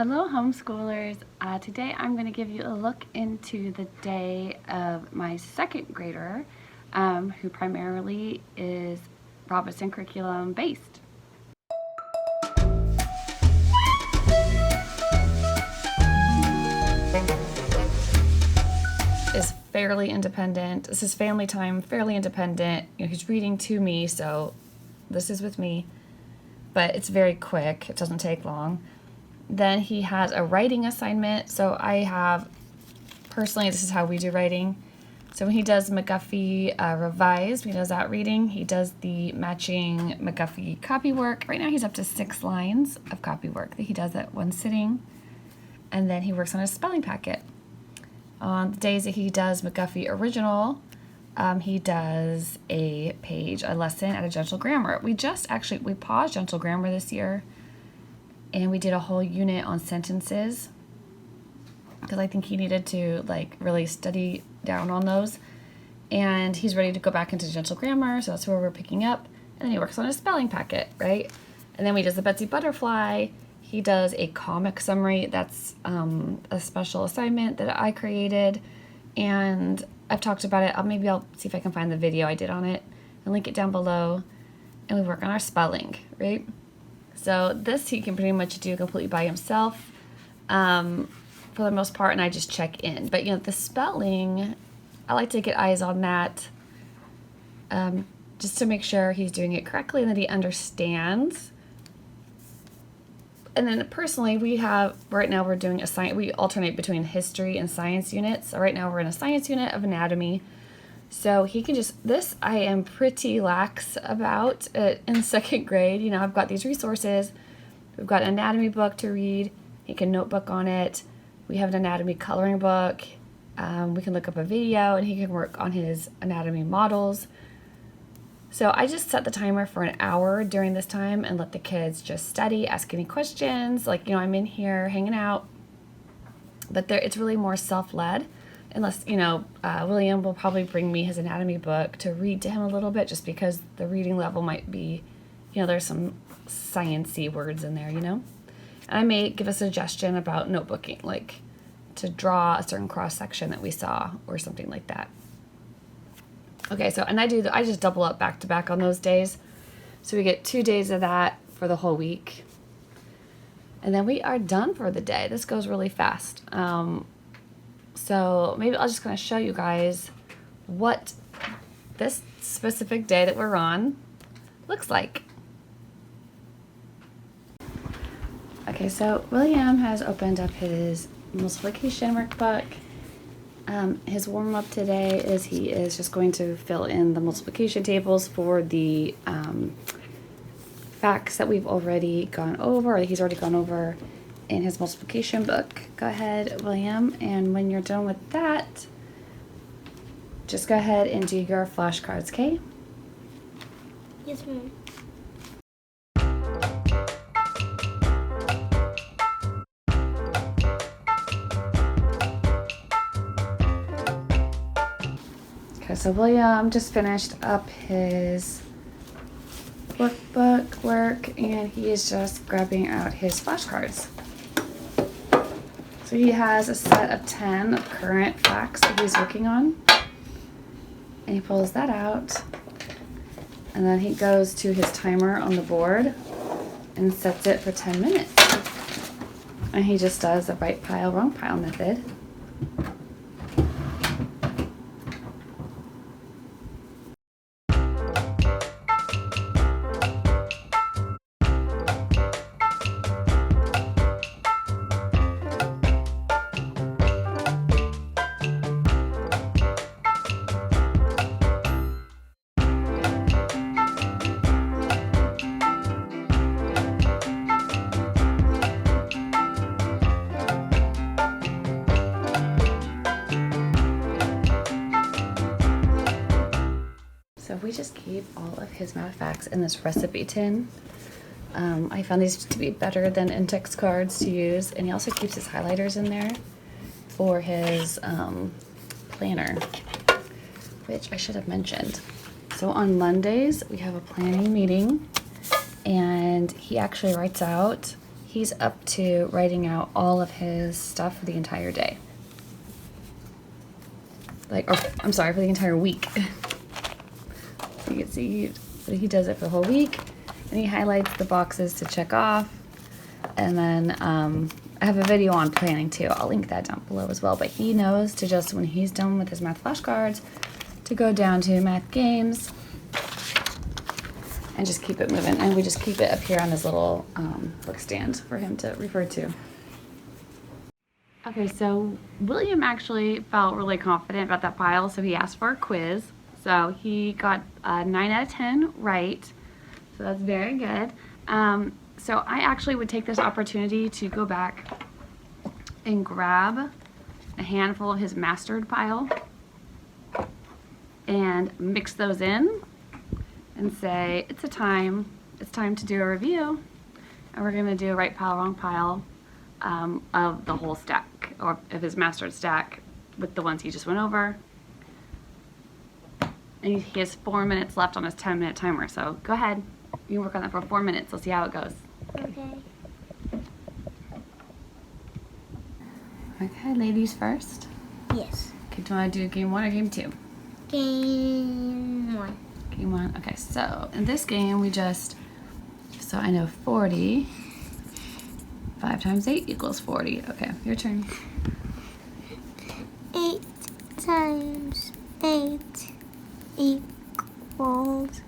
Hello homeschoolers. Today I'm going to give you a look into the day of my second grader who primarily is Robinson curriculum based. Is fairly independent. This is family time, fairly independent. He's reading to me, so this is with me, but it's very quick. It doesn't take long. Then he has a writing assignment. So I have, personally, this is how we do writing. So when he does McGuffey revised, he does that reading. He does the matching McGuffey copy work. Right now he's up to 6 lines of copy work that he does at one sitting. And then he works on his spelling packet. On the days that he does McGuffey original, he does a lesson at a Gentle Grammar. We paused Gentle Grammar this year. And we did a whole unit on sentences because I think he needed to really study down on those. And he's ready to go back into Gentle Grammar, so that's where we're picking up. And then he works on his spelling packet, right? And then we does the Betsy Butterfly. He does a comic summary. That's a special assignment that I created. And I've talked about it. Maybe I'll see if I can find the video I did on it and link it down below. And we work on our spelling, right? So this he can pretty much do completely by himself for the most part, and I just check in. But the spelling, I like to get eyes on that just to make sure he's doing it correctly and that he understands. And then personally, right now we're doing we alternate between history and science units. So right now we're in a science unit of anatomy. So he can I am pretty lax about in second grade. I've got these resources. We've got an anatomy book to read. He can notebook on it. We have an anatomy coloring book. We can look up a video and he can work on his anatomy models. So I just set the timer for an hour during this time and let the kids just study, ask any questions. I'm in here hanging out. But it's really more self-led. Unless, William will probably bring me his anatomy book to read to him a little bit just because the reading level might be, there's some science-y words in there, And I may give a suggestion about notebooking, like to draw a certain cross-section that we saw or something like that. Okay, so, and I just double up back-to-back on those days. So we get 2 days of that for the whole week. And then we are done for the day. This goes really fast. So maybe I'll just kind of show you guys what this specific day that we're on looks like. Okay, so William has opened up his multiplication workbook. His warm-up today is he is just going to fill in the multiplication tables for the facts that we've already gone over, or he's already gone over in his multiplication book. Go ahead, William, and when you're done with that, just go ahead and do your flashcards, okay? Yes, ma'am. Okay, so William just finished up his workbook work, and he is just grabbing out his flashcards. So he has a set of 10 of current facts that he's working on. And he pulls that out. And then he goes to his timer on the board and sets it for 10 minutes. And he just does the right pile, wrong pile method. So we just keep all of his math facts in this recipe tin. I found these to be better than index cards to use, and he also keeps his highlighters in there for his planner, which I should have mentioned. So on Mondays we have a planning meeting, and he actually writes out, he's up to writing out all of his stuff for the entire day. Like, or, I'm sorry, for the entire week. You can see he does it for the whole week, and he highlights the boxes to check off. And then I have a video on planning too. I'll link that down below as well. But he knows to just, when he's done with his math flashcards, to go down to math games and just keep it moving. And we just keep it up here on his little book stand for him to refer to. Okay, so William actually felt really confident about that file, so he asked for a quiz. So he got 9 out of 10 right, so that's very good. So I actually would take this opportunity to go back and grab a handful of his mastered file and mix those in and say, it's time to do a review, and we're gonna do a right pile, wrong pile of the whole stack, or of his mastered stack with the ones he just went over. And he has 4 minutes left on his 10-minute timer, so go ahead. You can work on that for 4 minutes. Let's see how it goes. Okay. Okay, ladies first. Yes. Okay, do you want to do game 1 or game 2? Game 1. Game 1. Okay, so in this game we just, so I know 40. 5 times 8 equals 40. Okay, your turn. 8 times 8 equals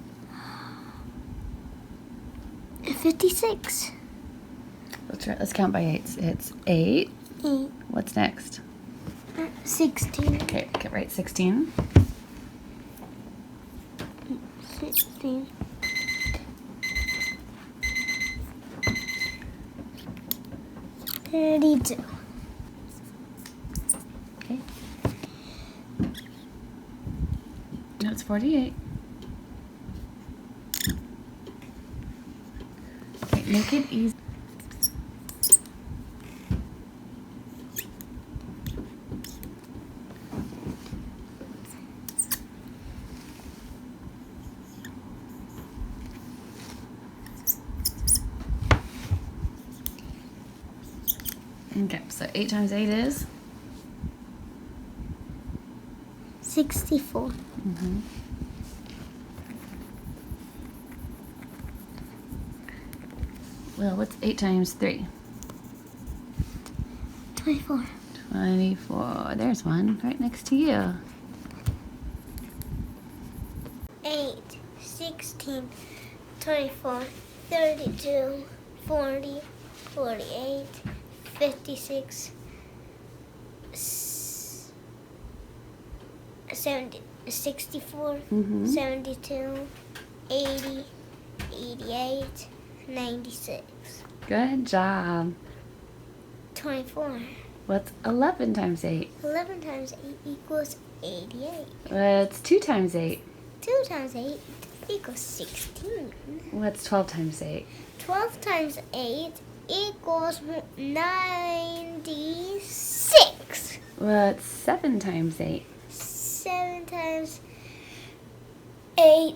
56. Let's count by 8s. It's 8. 8. What's next? 16. Okay, get right. 16. 16. 32. Okay. No, it's 48. Okay, make it easy. Okay, so 8 times 8 is? 64. Mm-hmm. Well, what's 8 times 3? 24. 24. There's one right next to you. 8, 16, 24, 32, 40, 48, 56, 70, 64, Mm-hmm. 72, 80, 88, 96. Good job. 24. What's 11 times 8? 11 times 8 equals 88. What's 2 times 8? 2 times 8 equals 16. What's 12 times 8? 12 times 8 equals 96. What's 7 times 8? 7 times 8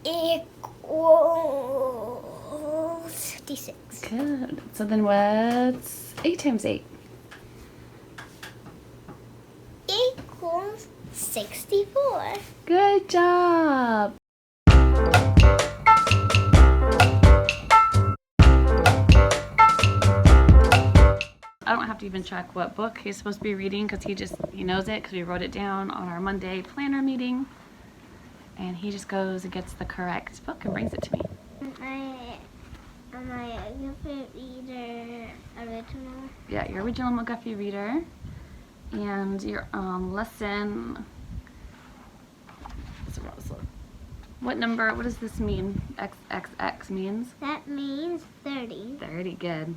equals 56. Good. So then what's 8 times 8? Equals 64. Good job. I don't have to even check what book he's supposed to be reading because he knows it because we wrote it down on our Monday planner meeting. And he just goes and gets the correct book and brings it to me. Am I a good reader original? Yeah, your original McGuffey reader and your lesson. What number? What does this mean? XXX means? That means 30. 30, good.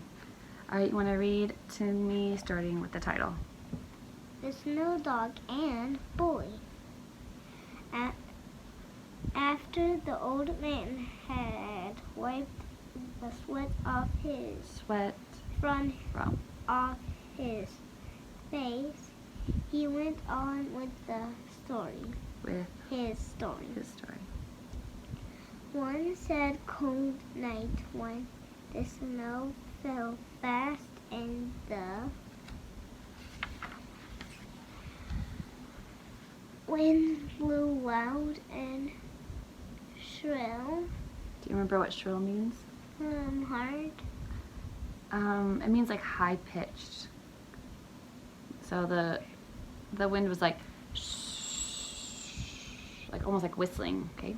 All right, you want to read to me starting with the title? The Snow Dog and Boy. After the old man had wiped the sweat off his face, he went on with the story. His story. One sad cold night when the snow fell fast and the wind blew loud and shrill. Do you remember what shrill means? Hard. It means like high pitched. So the wind was like like almost like whistling. Okay.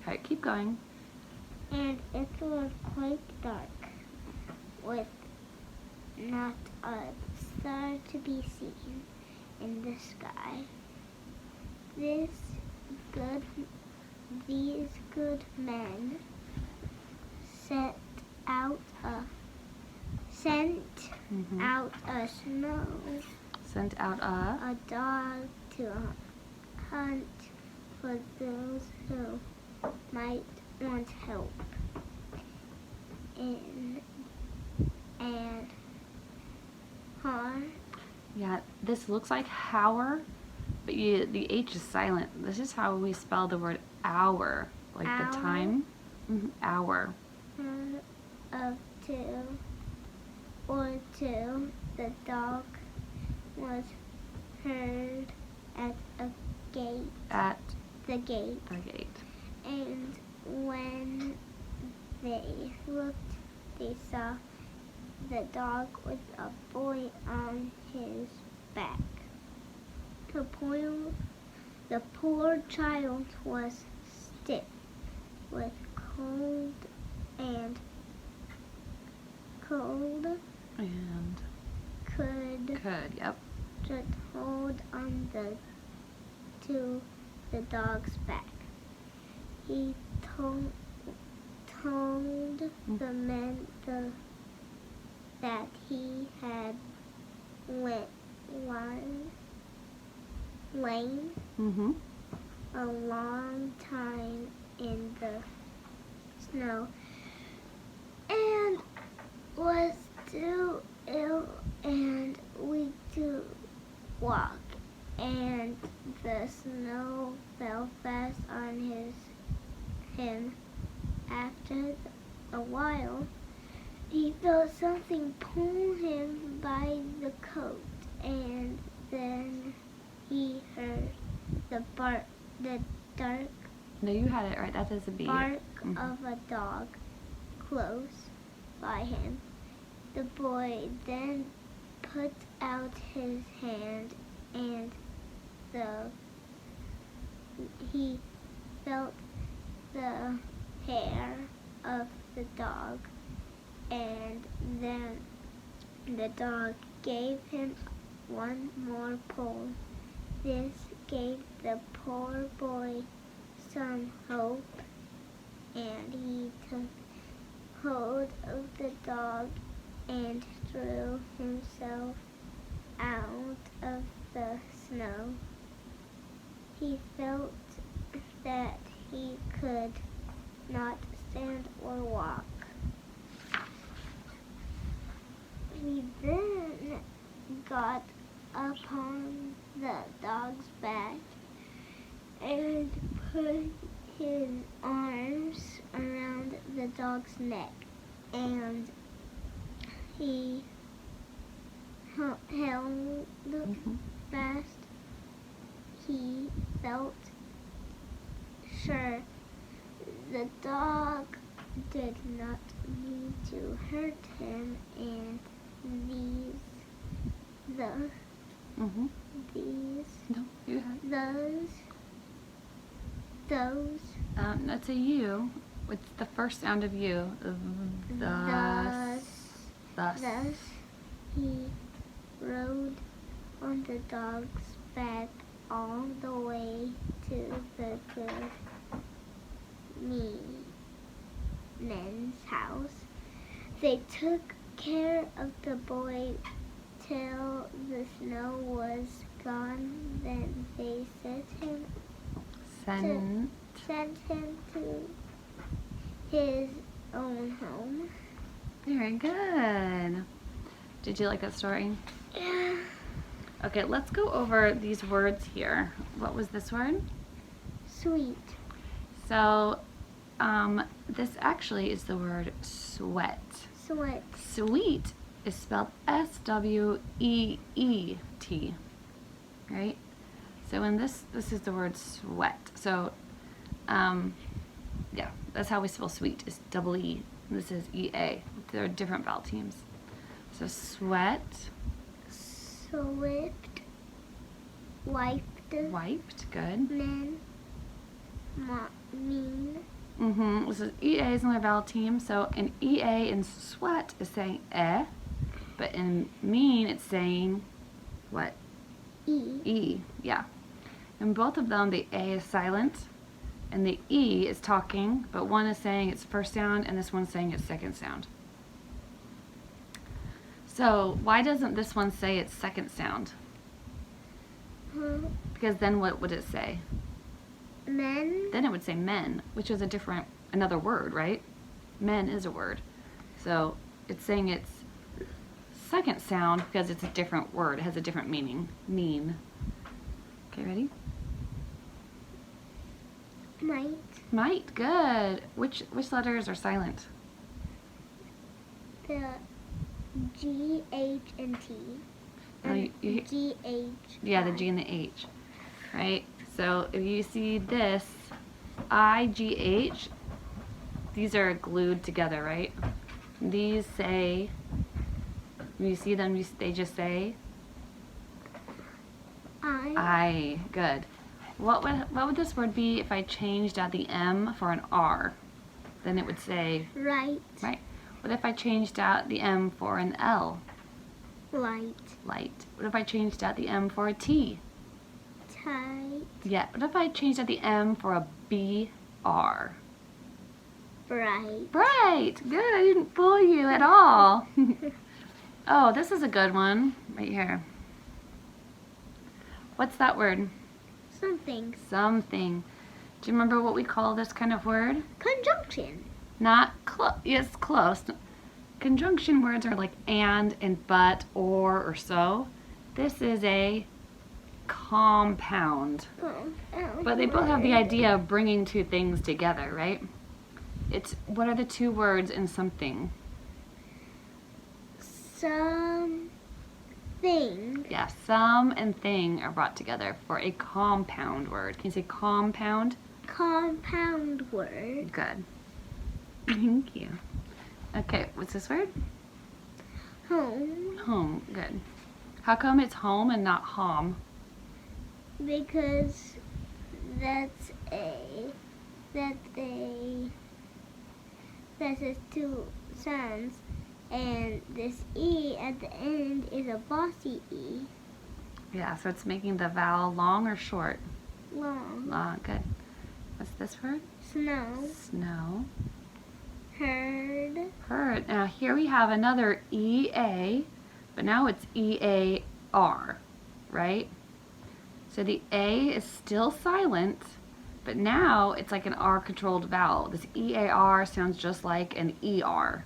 All right, keep going. And it was quite dark, with not a star to be seen in the sky. These good men sent out a snow Sent out a dog to hunt for those who might want help. And Yeah, this looks like hour, but the H is silent. This is how we spell the word hour, like the time. Hour. Of two or two, the dog was heard at the gate. And when they looked, they saw the dog with a boy on his back. The poor child was stiff with cold and could Yep. just hold on to the dog's back. He told the men that he had lain a long time in the snow and was too ill and weak to walk, and the snow fell fast on him. After a while, he felt something pull him by the coat, and then he heard the dark No, you had it right. That is a B. bark of a dog close by him. The boy then put out his hand, and he felt the hair of the dog, and then the dog gave him one more pull. This gave the poor boy some hope, and he took hold of the dog and threw himself out of the snow. He felt that he could not stand or walk. He then got upon the dog's back and put his arms around the dog's neck, and he held fast. He felt sure the dog did not mean to hurt him, and No, you had. Those. That's a U. It's the first sound of U. Thus. He rode on the dog's back all the way to the good men's house. They took care of the boy till the snow was gone. Then they sent him to his own home. Very good. Did you like that story? Yeah. Okay, let's go over these words here. What was this word? Sweet. So, this actually is the word sweat. Sweet. Sweet is spelled S-W-E-E-T, right? So in this is the word sweat. So, yeah, that's how we spell sweet, is double E. This is E-A. They're different vowel teams. So sweat. Swift. Wiped. Wiped, good. Men. Mean. This is EA is another vowel team. So in EA in sweat is saying eh, but in mean it's saying what? E. E, yeah. In both of them, the A is silent and the E is talking, but one is saying its first sound and this one's saying its second sound. So why doesn't this one say its second sound? Because then what would it say? Men. Then it would say men, which is another word, right? Men is a word. So it's saying its second sound because it's a different word. It has a different meaning. Mean. Okay, ready? Might. Might, good. Which letters are silent? The G, H, and T. And G, H. Yeah, the G and the H, right? So if you see this, I, G, H, these are glued together, right? These say, when you see them, they just say? I, good. What would this word be if I changed out the M for an R? Then it would say? Right. Right. What if I changed out the M for an L? Light. Light. What if I changed out the M for a T? Tight. Yeah. What if I changed out the M for a B-R? Bright. Bright. Good. I didn't fool you at all. Oh, this is a good one right here. What's that word? Something. Something. Do you remember what we call this kind of word? Conjunction. Not close. Yes, close. Conjunction words are like and but, or so. This is a compound. But they both have the idea of bringing two things together, right? What are the two words in something? Something. Yeah, some and thing are brought together for a compound word. Can you say compound? Compound word. Good. Thank you. Okay, what's this word? Home. Home, good. How come it's home and not hom? Because that's two sounds, and this E at the end is a bossy E. Yeah, so it's making the vowel long or short? Long. Long, good. What's this word? Snow. Snow. Heard. Heard. Now here we have another EA, but now it's EAR, right? So the A is still silent, but now it's like an R-controlled vowel. This EAR sounds just like an ER,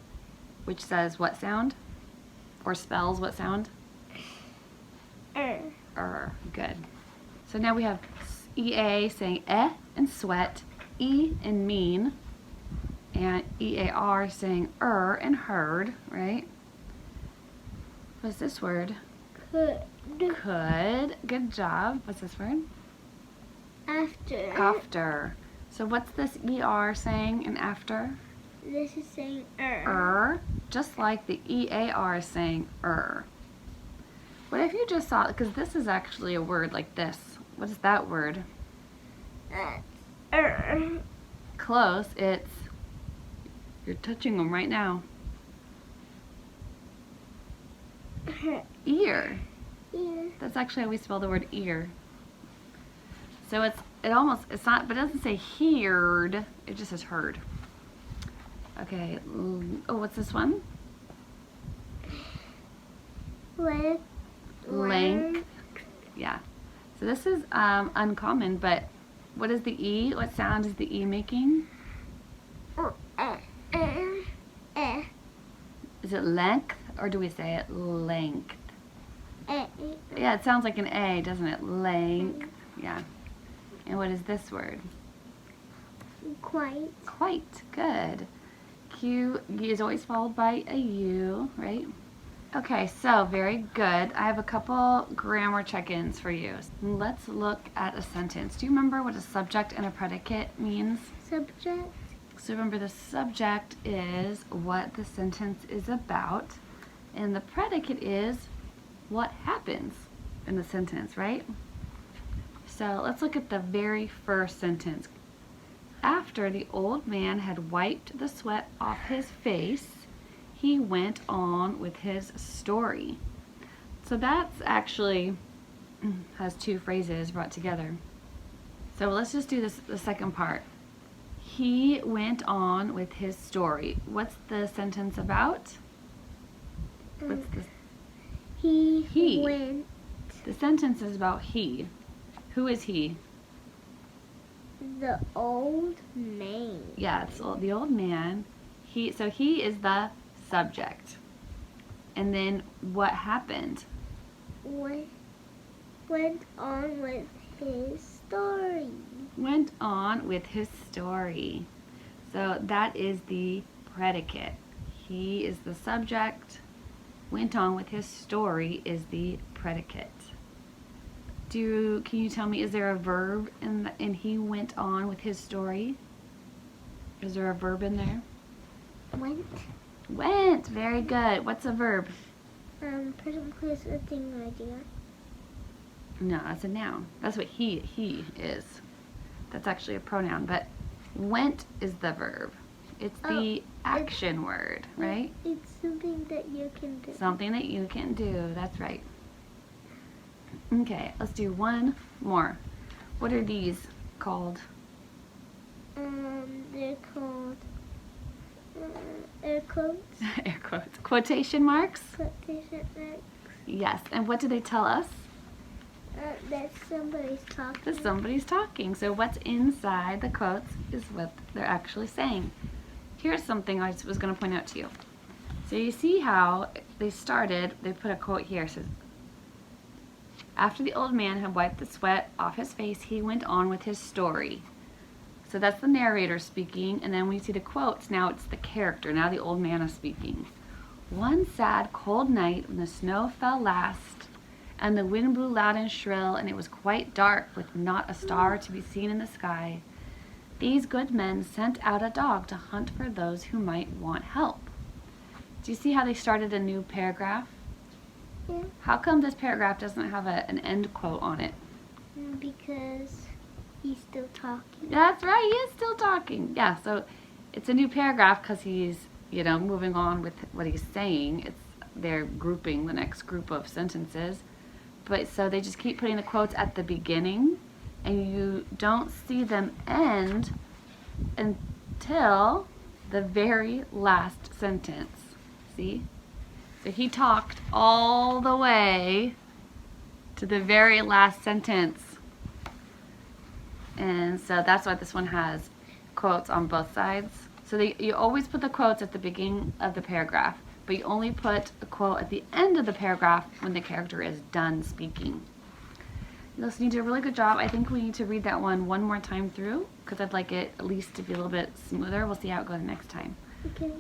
which says what sound? Or spells what sound? Good. So now we have EA saying eh and sweat, E and mean, and EAR saying and heard, right? What's this word? Could. Could. Good job. What's this word? After. After. So what's this ER saying in after? This is saying just like the EAR is saying What if you just saw, because this is actually a word like this. What is that word? Close. It's, you're touching them right now. Ear. Ear. That's actually how we spell the word ear. So it's not, but it doesn't say heard. It just says heard. Okay. Oh, what's this one? Length. Yeah. So this is uncommon, but what is the E? What sound is the E making? Is it length, or do we say it length? Yeah, it sounds like an A, doesn't it? Length. Yeah. And what is this word? Quite. Quite. Good. Q is always followed by a U, right? Okay, so very good. I have a couple grammar check-ins for you. Let's look at a sentence. Do you remember what a subject and a predicate means? Subject. So remember, the subject is what the sentence is about, and the predicate is what happens in the sentence, right? So let's look at the very first sentence. After the old man had wiped the sweat off his face, he went on with his story. So that's actually has two phrases brought together. So let's just do the second part. He went on with his story. What's the sentence about? What's the He went. The sentence is about he. Who is he? The old man. Yeah, it's the old man. So he is the subject. And then what happened? Went on with his story. Went on with his story. So that is the predicate. He is the subject. Went on with his story is the predicate. Can you tell me, is there a verb in he went on with his story? Is there a verb in there? Went. Went. Very good. What's a verb? Present place or thing or idea. No, that's a noun. That's what he is. That's actually a pronoun, but went is the verb. It's the action word, right? It's something that you can do. Something that you can do. That's right. Okay, let's do one more. What are these called? They're called air quotes. Air quotes. Quotation marks? Quotation marks. Yes. And what do they tell us? That somebody's talking. That somebody's talking. So what's inside the quotes is what they're actually saying. Here's something I was going to point out to you. So you see how they put a quote here. It says, after the old man had wiped the sweat off his face, he went on with his story. So that's the narrator speaking, and then we see the quotes. Now it's the character. Now the old man is speaking. One sad, cold night when the snow fell last, and the wind blew loud and shrill, and it was quite dark with not a star to be seen in the sky, these good men sent out a dog to hunt for those who might want help. Do you see how they started a new paragraph? Yeah. How come this paragraph doesn't have an end quote on it? Because he's still talking. That's right, he is still talking. Yeah, so it's a new paragraph because he's, moving on with what he's saying. They're grouping the next group of sentences. But so they just keep putting the quotes at the beginning, and you don't see them end until the very last sentence. See? So he talked all the way to the very last sentence. And so that's why this one has quotes on both sides. So you always put the quotes at the beginning of the paragraph, but you only put a quote at the end of the paragraph when the character is done speaking. Listen, you did a really good job. I think we need to read that one more time through because I'd like it at least to be a little bit smoother. We'll see how it goes next time. Okay.